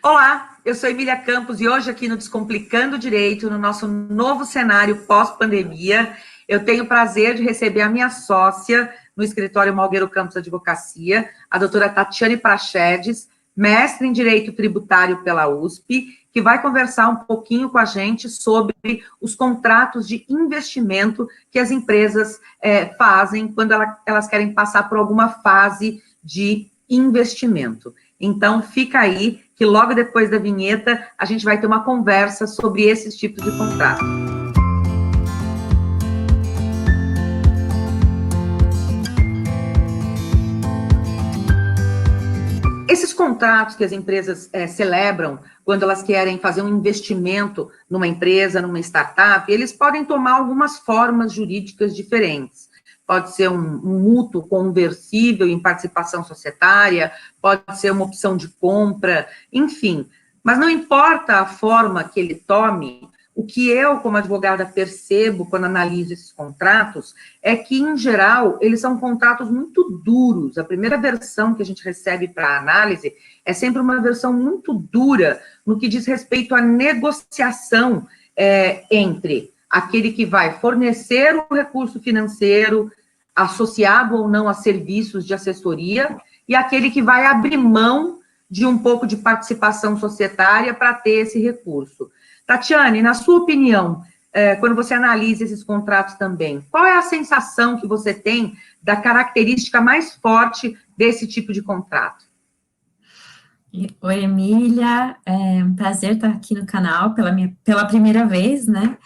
Olá, eu sou Emília Campos e hoje aqui no Descomplicando Direito, no nosso novo cenário pós-pandemia, eu tenho o prazer de receber a minha sócia no escritório Malgueiro Campos Advocacia, a doutora Tatiane Prachedes, mestre em Direito Tributário pela USP, que vai conversar um pouquinho com a gente sobre os contratos de investimento que as empresas fazem quando elas querem passar por alguma fase de investimento. Então, fica aí, que logo depois da vinheta, a gente vai ter uma conversa sobre esses tipos de contrato. Esses contratos que as empresas celebram quando elas querem fazer um investimento numa empresa, numa startup, eles podem tomar algumas formas jurídicas diferentes. Pode ser um mútuo conversível em participação societária, pode ser uma opção de compra, enfim. Mas não importa a forma que ele tome, o que eu, como advogada, percebo quando analiso esses contratos é que, em geral, eles são contratos muito duros. A primeira versão que a gente recebe para análise é sempre uma versão muito dura no que diz respeito à negociação entre aquele que vai fornecer o recurso financeiro associado ou não a serviços de assessoria e aquele que vai abrir mão de um pouco de participação societária para ter esse recurso. Tatiane, na sua opinião, quando você analisa esses contratos também, qual é a sensação que você tem da característica mais forte desse tipo de contrato? Oi, Emília, é um prazer estar aqui no canal pela primeira vez, né?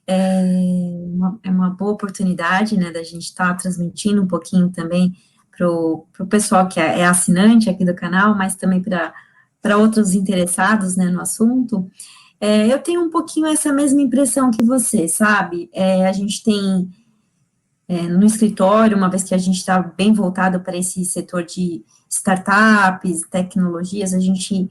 É uma boa oportunidade, né, da gente estar transmitindo um pouquinho também para o pessoal que é assinante aqui do canal, mas também para outros interessados, né, no assunto. Eu tenho um pouquinho essa mesma impressão que você, sabe? A gente tem no escritório, uma vez que a gente está bem voltado para esse setor de startups, tecnologias, a gente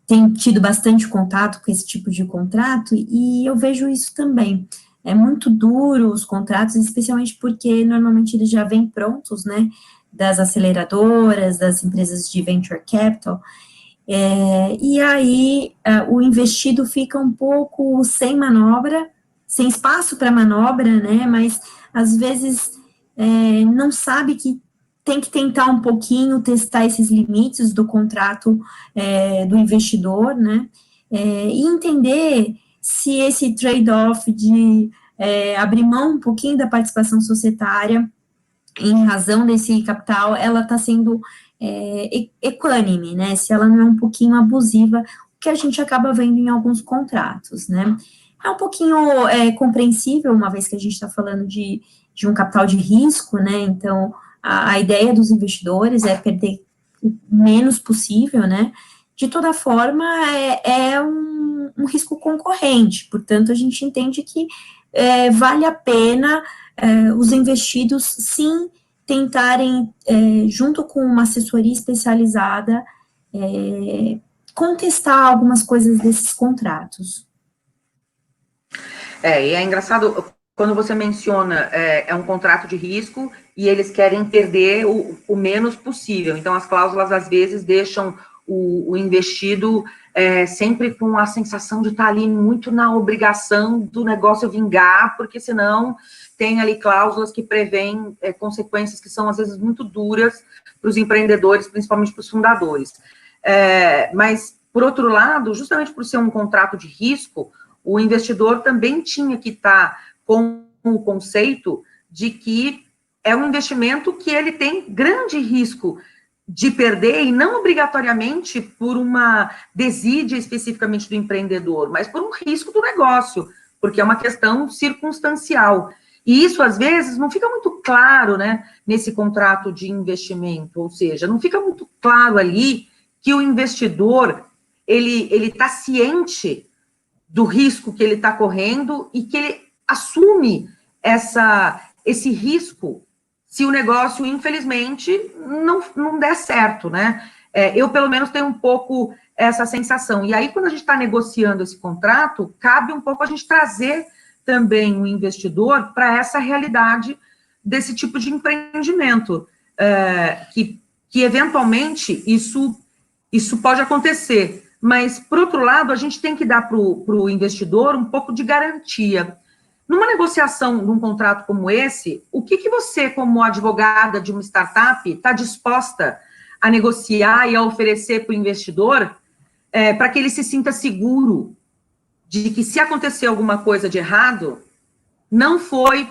tem tido bastante contato com esse tipo de contrato, e eu vejo isso também. É muito duro os contratos, especialmente porque normalmente eles já vêm prontos, né, das aceleradoras, das empresas de venture capital, e aí o investido fica um pouco sem manobra, sem espaço para manobra, né, mas às vezes não sabe que tem que tentar um pouquinho testar esses limites do contrato do investidor, né, e entender se esse trade-off de abrir mão um pouquinho da participação societária em razão desse capital, ela está sendo equânime, né, se ela não é um pouquinho abusiva, o que a gente acaba vendo em alguns contratos, né. É um pouquinho compreensível, uma vez que a gente está falando de um capital de risco, né, então a ideia dos investidores é perder o menos possível, né, de toda forma é um risco concorrente, portanto a gente entende que vale a pena os investidos, sim, tentarem, junto com uma assessoria especializada, contestar algumas coisas desses contratos. E é engraçado, quando você menciona, é um contrato de risco e eles querem perder o menos possível. Então, as cláusulas, às vezes, deixam o investido sempre com a sensação de estar ali muito na obrigação do negócio vingar, porque senão tem ali cláusulas que prevêem consequências que são, às vezes, muito duras para os empreendedores, principalmente para os fundadores. Mas, por outro lado, justamente por ser um contrato de risco, o investidor também tinha que estar com o conceito de que é um investimento que ele tem grande risco de perder, e não obrigatoriamente por uma desídia especificamente do empreendedor, mas por um risco do negócio, porque é uma questão circunstancial. E isso, às vezes, não fica muito claro, né, nesse contrato de investimento, ou seja, não fica muito claro ali que o investidor, ele está ciente do risco que ele está correndo e que ele assume esse risco se o negócio, infelizmente, não der certo, né? Eu, pelo menos, tenho um pouco essa sensação. E aí, quando a gente está negociando esse contrato, cabe um pouco a gente trazer também o investidor para essa realidade desse tipo de empreendimento, que eventualmente isso pode acontecer, mas, por outro lado, a gente tem que dar para o investidor um pouco de garantia. Numa negociação de um contrato como esse, o que você, como advogada de uma startup, está disposta a negociar e a oferecer para o investidor para que ele se sinta seguro de que, se acontecer alguma coisa de errado, não foi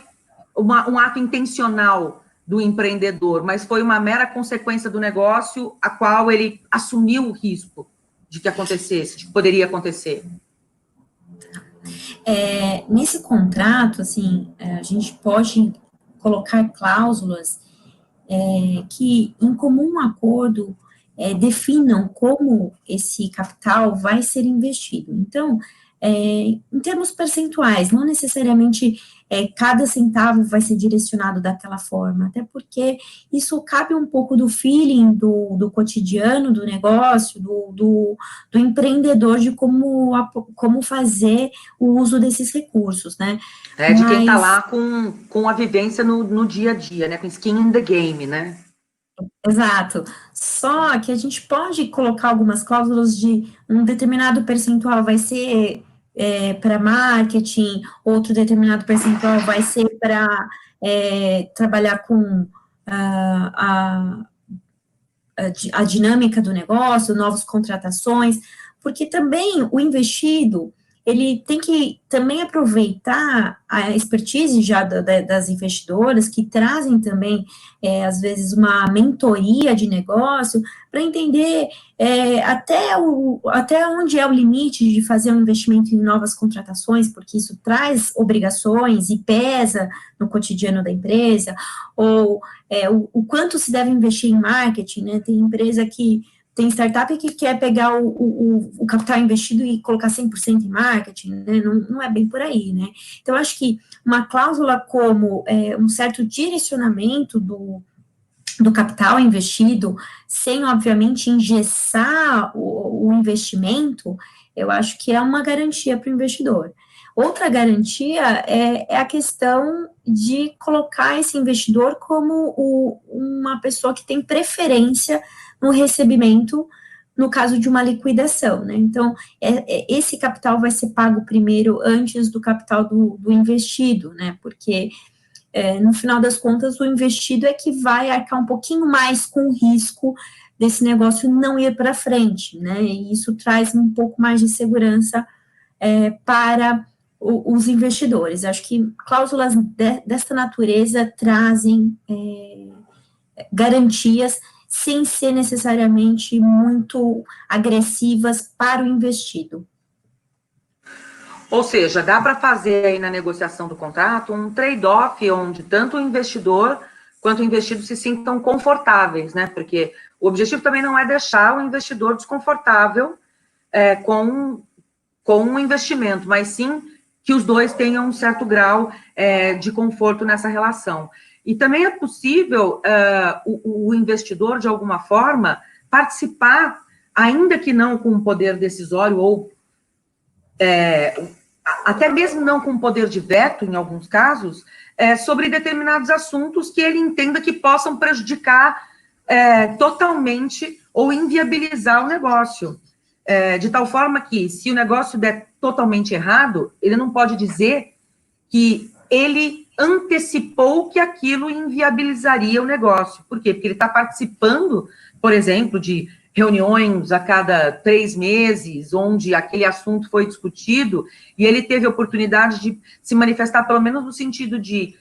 um ato intencional do empreendedor, mas foi uma mera consequência do negócio a qual ele assumiu o risco de que acontecesse, de que poderia acontecer? Nesse contrato, assim, a gente pode colocar cláusulas que, em comum acordo, definam como esse capital vai ser investido. Então, em termos percentuais, não necessariamente cada centavo vai ser direcionado daquela forma, até porque isso cabe um pouco do feeling do cotidiano do negócio, do empreendedor, de como fazer o uso desses recursos, né? De quem está lá com a vivência no dia a dia, né? Com skin in the game, né? Exato. Só que a gente pode colocar algumas cláusulas de um determinado percentual vai ser para marketing, outro determinado percentual vai ser para trabalhar com a dinâmica do negócio, novas contratações, porque também o investido, ele tem que também aproveitar a expertise já das investidoras, que trazem também, às vezes, uma mentoria de negócio, para entender até onde é o limite de fazer um investimento em novas contratações, porque isso traz obrigações e pesa no cotidiano da empresa, ou o quanto se deve investir em marketing, né? Tem startup que quer pegar o capital investido e colocar 100% em marketing, né? Não é bem por aí, né? Então, eu acho que uma cláusula como um certo direcionamento do capital investido, sem, obviamente, engessar o investimento, eu acho que é uma garantia para o investidor. Outra garantia é a questão de colocar esse investidor como uma pessoa que tem preferência no recebimento no caso de uma liquidação, né? Então, esse capital vai ser pago primeiro antes do capital do investido, né? Porque, no final das contas, o investido é que vai arcar um pouquinho mais com o risco desse negócio não ir para frente, né? E isso traz um pouco mais de segurança para os investidores. Acho que cláusulas desta natureza trazem garantias sem ser necessariamente muito agressivas para o investido. Ou seja, dá para fazer aí na negociação do contrato um trade-off onde tanto o investidor quanto o investido se sintam confortáveis, né? Porque o objetivo também não é deixar o investidor desconfortável com um investimento, mas sim que os dois tenham um certo grau de conforto nessa relação. E também é possível o investidor, de alguma forma, participar, ainda que não com poder decisório ou até mesmo não com poder de veto, em alguns casos, sobre determinados assuntos que ele entenda que possam prejudicar totalmente ou inviabilizar o negócio. De tal forma que, se o negócio der totalmente errado, ele não pode dizer que ele antecipou que aquilo inviabilizaria o negócio. Por quê? Porque ele está participando, por exemplo, de reuniões a cada 3 meses, onde aquele assunto foi discutido, e ele teve a oportunidade de se manifestar, pelo menos no sentido de,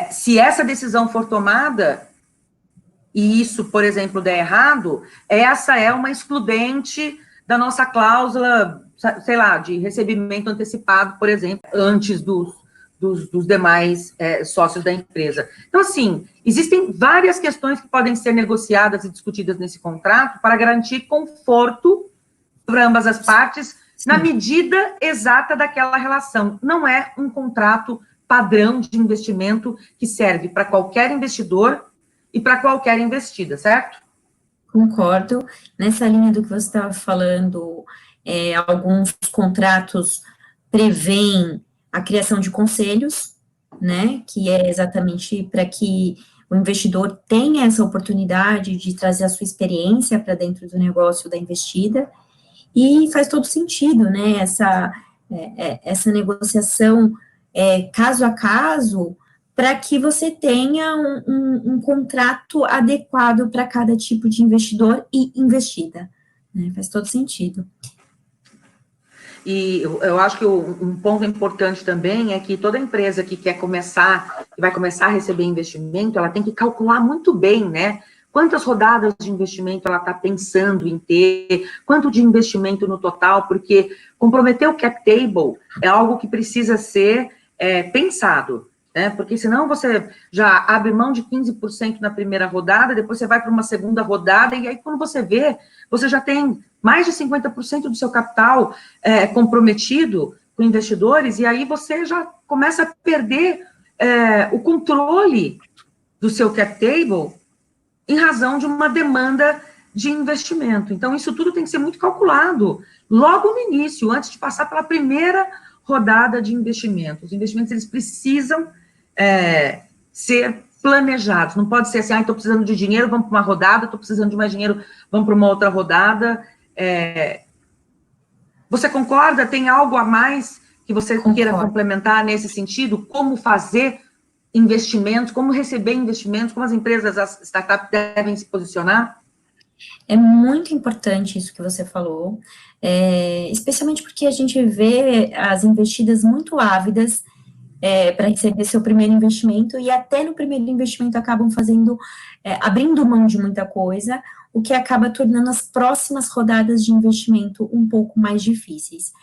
se essa decisão for tomada, e isso, por exemplo, der errado, essa é uma excludente da nossa cláusula, sei lá, de recebimento antecipado, por exemplo, antes dos demais sócios da empresa. Então, assim, existem várias questões que podem ser negociadas e discutidas nesse contrato para garantir conforto para ambas as partes, na medida exata daquela relação. Não é um contrato padrão de investimento que serve para qualquer investidor e para qualquer investida, certo? Concordo. Nessa linha do que você estava falando, alguns contratos prevêem a criação de conselhos, né, que é exatamente para que o investidor tenha essa oportunidade de trazer a sua experiência para dentro do negócio da investida, E faz todo sentido, né, essa negociação caso a caso, para que você tenha um contrato adequado para cada tipo de investidor e investida, né, faz todo sentido. E eu acho que um ponto importante também é que toda empresa que quer começar, que vai começar a receber investimento, ela tem que calcular muito bem, né? Quantas rodadas de investimento ela está pensando em ter, quanto de investimento no total, porque comprometer o cap table é algo que precisa ser pensado, né? Porque senão você já abre mão de 15% na primeira rodada, depois você vai para uma segunda rodada, e aí quando você vê, você já tem mais de 50% do seu capital comprometido com investidores, e aí você já começa a perder o controle do seu cap table em razão de uma demanda de investimento. Então, isso tudo tem que ser muito calculado logo no início, antes de passar pela primeira rodada de investimentos. Os investimentos, eles precisam ser planejados. Não pode ser assim, estou precisando de dinheiro, vamos para uma rodada, estou precisando de mais dinheiro, vamos para uma outra rodada. Você concorda? Tem algo a mais que você queira complementar nesse sentido? Como fazer investimentos, como receber investimentos, como as empresas, as startups devem se posicionar? É muito importante isso que você falou, especialmente porque a gente vê as investidas muito ávidas para receber seu primeiro investimento, e até no primeiro investimento acabam abrindo mão de muita coisa, o que acaba tornando as próximas rodadas de investimento um pouco mais difíceis.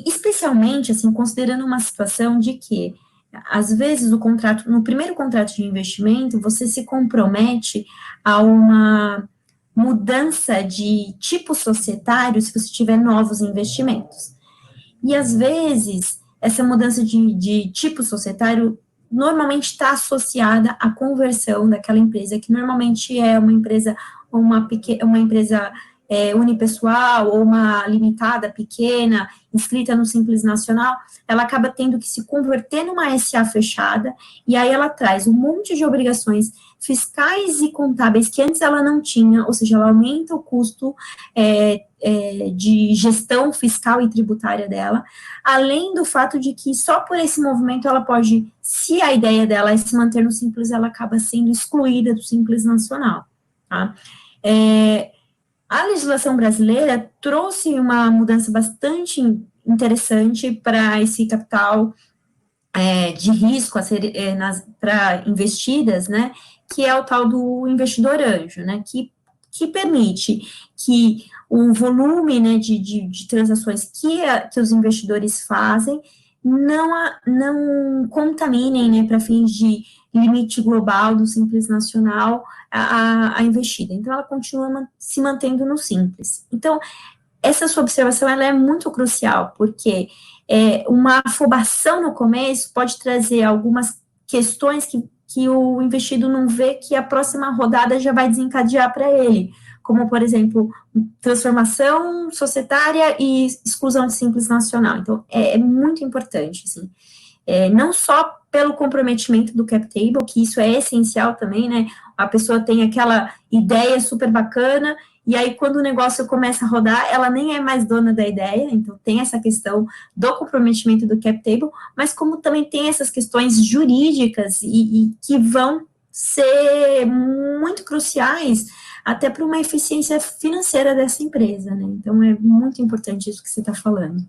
Especialmente, assim, considerando uma situação de que, às vezes, no primeiro contrato de investimento, você se compromete a uma mudança de tipo societário se você tiver novos investimentos. E, às vezes, essa mudança de tipo societário normalmente está associada à conversão daquela empresa, que normalmente é uma empresa unipessoal ou uma limitada pequena, inscrita no Simples Nacional, ela acaba tendo que se converter numa SA fechada, e aí ela traz um monte de obrigações fiscais e contábeis que antes ela não tinha, ou seja, ela aumenta o custo de gestão fiscal e tributária dela, além do fato de que só por esse movimento ela pode, se a ideia dela é se manter no Simples, ela acaba sendo excluída do Simples Nacional, tá? A legislação brasileira trouxe uma mudança bastante interessante para esse capital de risco para investidas, né, que é o tal do investidor anjo, né, que permite que o volume, né, de transações que os investidores fazem não contaminem, né, para fins de limite global do Simples Nacional a investida. Então, ela continua se mantendo no Simples. Então, essa sua observação ela é muito crucial, porque uma afobação no começo pode trazer algumas questões que o investidor não vê que a próxima rodada já vai desencadear para ele, como, por exemplo, transformação societária e exclusão de Simples Nacional. Então, é muito importante, assim, não só pelo comprometimento do cap table, que isso é essencial também, né, a pessoa tem aquela ideia super bacana, e aí quando o negócio começa a rodar, ela nem é mais dona da ideia, então tem essa questão do comprometimento do cap table, mas como também tem essas questões jurídicas e que vão ser muito cruciais até para uma eficiência financeira dessa empresa, né, então é muito importante isso que você está falando.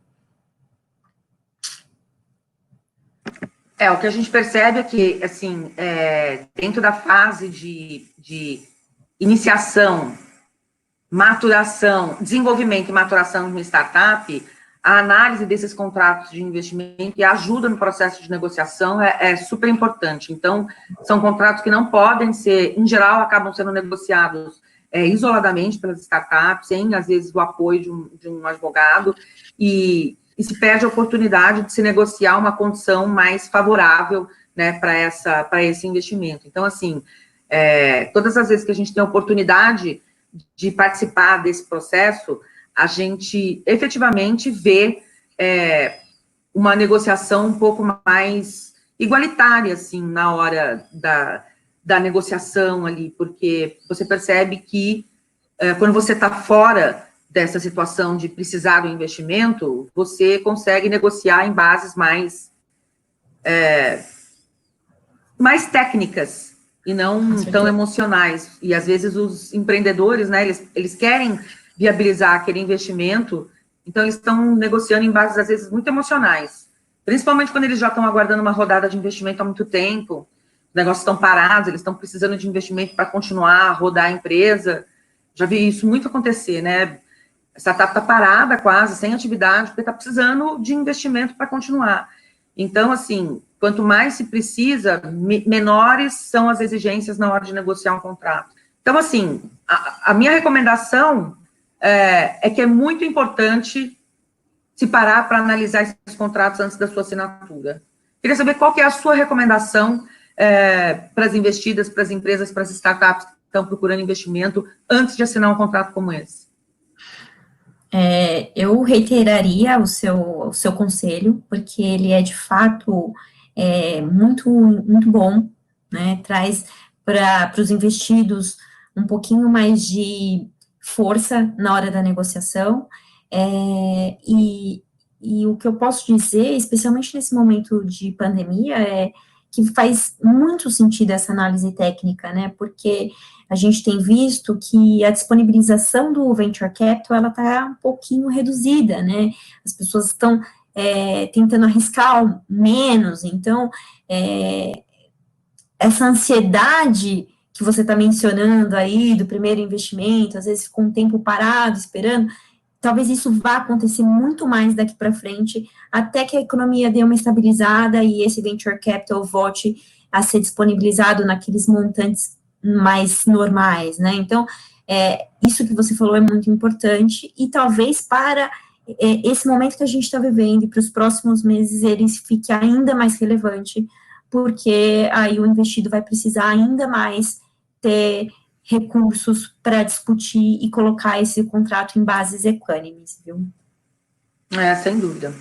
O que a gente percebe é que, assim, dentro da fase de iniciação, maturação, desenvolvimento e maturação de uma startup, a análise desses contratos de investimento e a ajuda no processo de negociação é super importante. Então, são contratos que não podem ser, em geral, acabam sendo negociados isoladamente pelas startups, sem, às vezes, o apoio de um advogado, e se perde a oportunidade de se negociar uma condição mais favorável, né, para esse investimento. Então, assim, todas as vezes que a gente tem a oportunidade de participar desse processo, a gente efetivamente vê uma negociação um pouco mais igualitária, assim, na hora da negociação ali, porque você percebe que quando você está fora dessa situação de precisar do investimento, você consegue negociar em bases mais técnicas e não tão emocionais. E às vezes os empreendedores, né, eles querem viabilizar aquele investimento, então eles estão negociando em bases às vezes muito emocionais, principalmente quando eles já estão aguardando uma rodada de investimento há muito tempo, os negócios estão parados, eles estão precisando de investimento para continuar a rodar a empresa. Já vi isso muito acontecer, né? A startup está parada quase, sem atividade, porque está precisando de investimento para continuar. Então, assim, quanto mais se precisa, menores são as exigências na hora de negociar um contrato. Então, assim, a minha recomendação é que é muito importante se parar para analisar esses contratos antes da sua assinatura. Queria saber qual que é a sua recomendação para as investidas, para as empresas, para as startups que estão procurando investimento antes de assinar um contrato como esse. Eu reiteraria o seu conselho, porque ele é, de fato, muito, muito bom, né? Traz para os investidos um pouquinho mais de força na hora da negociação, e o que eu posso dizer, especialmente nesse momento de pandemia, é que faz muito sentido essa análise técnica, né? Porque a gente tem visto que a disponibilização do venture capital, ela está um pouquinho reduzida, né? As pessoas estão tentando arriscar menos, então, essa ansiedade que você está mencionando aí, do primeiro investimento, às vezes com o tempo parado, esperando, talvez isso vá acontecer muito mais daqui para frente, até que a economia dê uma estabilizada e esse venture capital volte a ser disponibilizado naqueles montantes mais normais, né? Então, isso que você falou é muito importante, e talvez para esse momento que a gente está vivendo e para os próximos meses ele fique ainda mais relevante, porque aí o investido vai precisar ainda mais ter recursos para discutir e colocar esse contrato em bases equânimes, viu? Sem dúvida.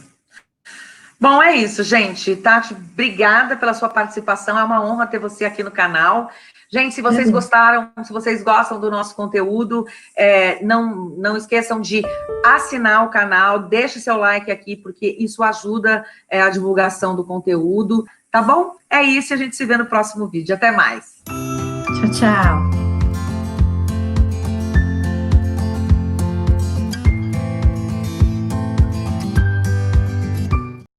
Bom, é isso, gente. Tati, obrigada pela sua participação. É uma honra ter você aqui no canal. Gente, se vocês gostaram, se vocês gostam do nosso conteúdo, não esqueçam de assinar o canal, deixe seu like aqui, porque isso ajuda a divulgação do conteúdo, tá bom? É isso, a gente se vê no próximo vídeo. Até mais. Tchau, tchau.